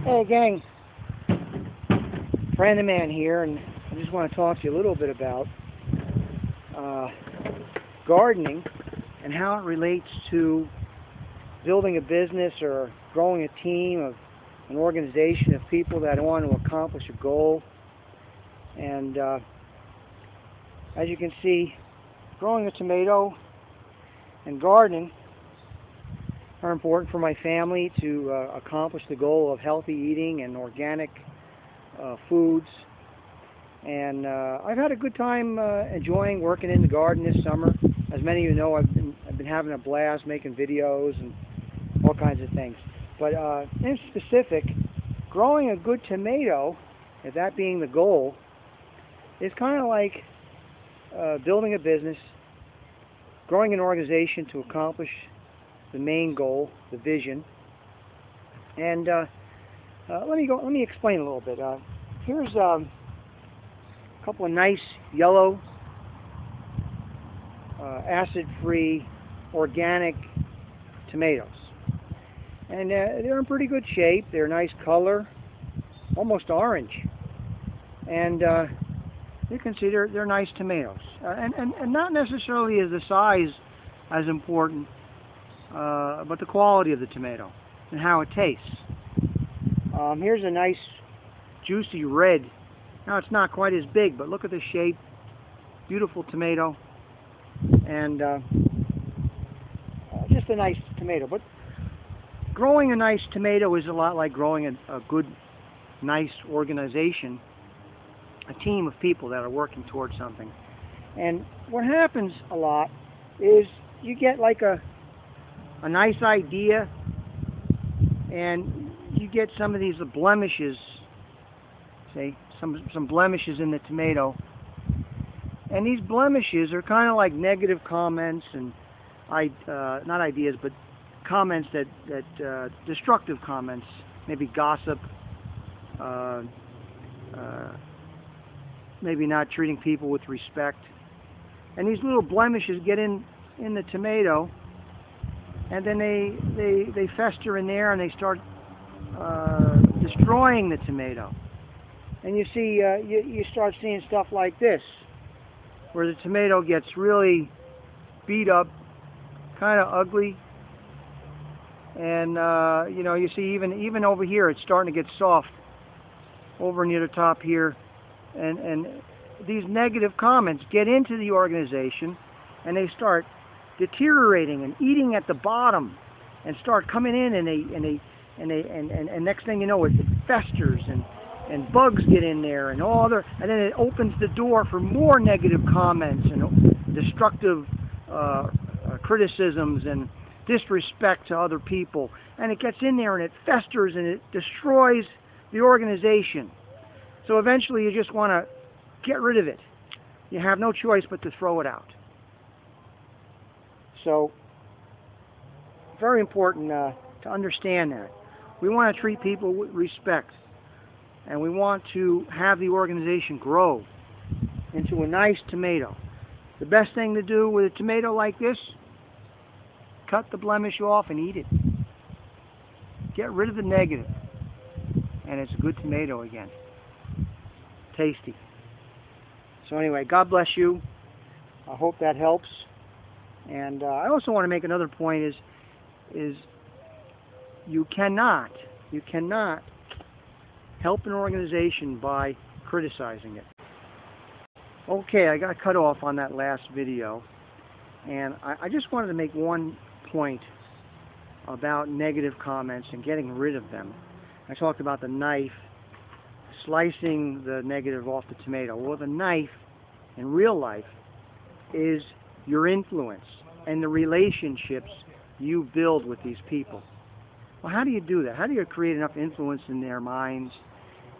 Hey gang, Brandon Man here, and I just want to talk to you a little bit about gardening and how it relates to building a business or growing a team of an organization of people that want to accomplish a goal. And as you can see, growing a tomato and gardening are important for my family to accomplish the goal of healthy eating and organic foods. And I've had a good time enjoying working in the garden this summer. As many of you know, I've been having a blast making videos and all kinds of things. But in specific, growing a good tomato, if that being the goal, is kind of like building a business, growing an organization to accomplish the main goal, the vision. And let me explain a little bit. Here's a couple of nice yellow, acid-free, organic tomatoes, and they're in pretty good shape. They're a nice color, almost orange, and you can see they're nice tomatoes. And not necessarily is the size as important, but the quality of the tomato and how it tastes. Here's a nice juicy red. Now it's not quite as big, but look at the shape. Beautiful tomato, and just a nice tomato. But growing a nice tomato is a lot like growing a good, nice organization, a team of people that are working towards something. And what happens a lot is you get like a nice idea, and you get some of these blemishes, say some blemishes in the tomato, and these blemishes are kind of like negative comments and not ideas, but comments that destructive comments, maybe gossip, maybe not treating people with respect, and these little blemishes get in the tomato. And then they fester in there, and they start destroying the tomato. And you see, you start seeing stuff like this, where the tomato gets really beat up, kind of ugly. And you know, you see even over here, it's starting to get soft over near the top here. And these negative comments get into the organization, and they start deteriorating and eating at the bottom, and start coming in, and next thing you know, it festers, and bugs get in there, and and then it opens the door for more negative comments and destructive criticisms and disrespect to other people, and it gets in there and it festers and it destroys the organization. So eventually you just want to get rid of it. You have no choice but to throw it out. So, very important to understand that. We want to treat people with respect, and we want to have the organization grow into a nice tomato. The best thing to do with a tomato like this, cut the blemish off and eat it. Get rid of the negative, and it's a good tomato again. Tasty. So anyway, God bless you. I hope that helps. And I also want to make another point is you cannot help an organization by criticizing it. Okay, I got cut off on that last video, and I just wanted to make one point about negative comments and getting rid of them. I talked about the knife, slicing the negative off the tomato. Well, the knife in real life is your influence and the relationships you build with these people. Well, how do you do that? How do you create enough influence in their minds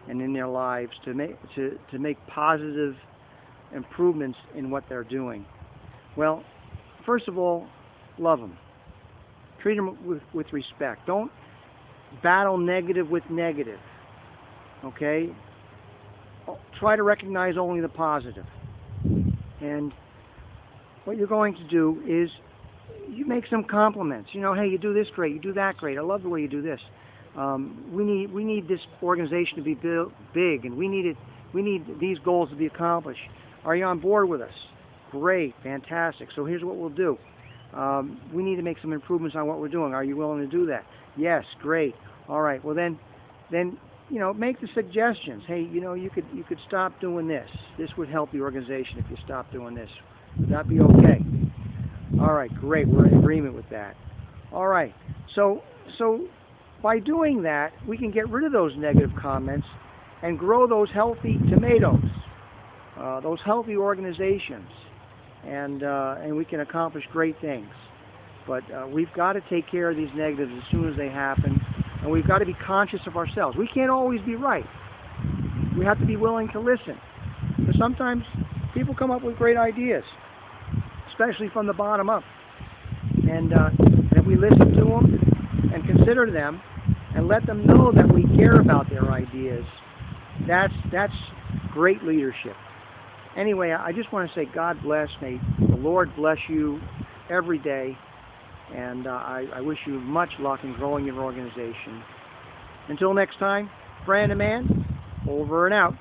and in their lives to make positive improvements in what they're doing? Well, first of all, love them. Treat them with respect. Don't battle negative with negative. Okay? Try to recognize only the positive. And what you're going to do is you make some compliments. You know, hey, you do this great, you do that great, I love the way you do this. We need this organization to be big, and we need these goals to be accomplished. Are you on board with us? Great, fantastic. So here's what we'll do. We need to make some improvements on what we're doing. Are you willing to do that? Yes, great. All right. Well, then make the suggestions. Hey, you could stop doing this. This would help the organization if you stop doing this. Would that be okay? All right, great. We're in agreement with that. All right. So by doing that, we can get rid of those negative comments and grow those healthy tomatoes, those healthy organizations, and we can accomplish great things. But we've got to take care of these negatives as soon as they happen, and we've got to be conscious of ourselves. We can't always be right. We have to be willing to listen. Because sometimes people come up with great ideas, especially from the bottom up. And if we listen to them and consider them and let them know that we care about their ideas, that's great leadership. Anyway, I just want to say God bless. May the Lord bless you every day. And I wish you much luck in growing your organization. Until next time, Brandon Mann, over and out.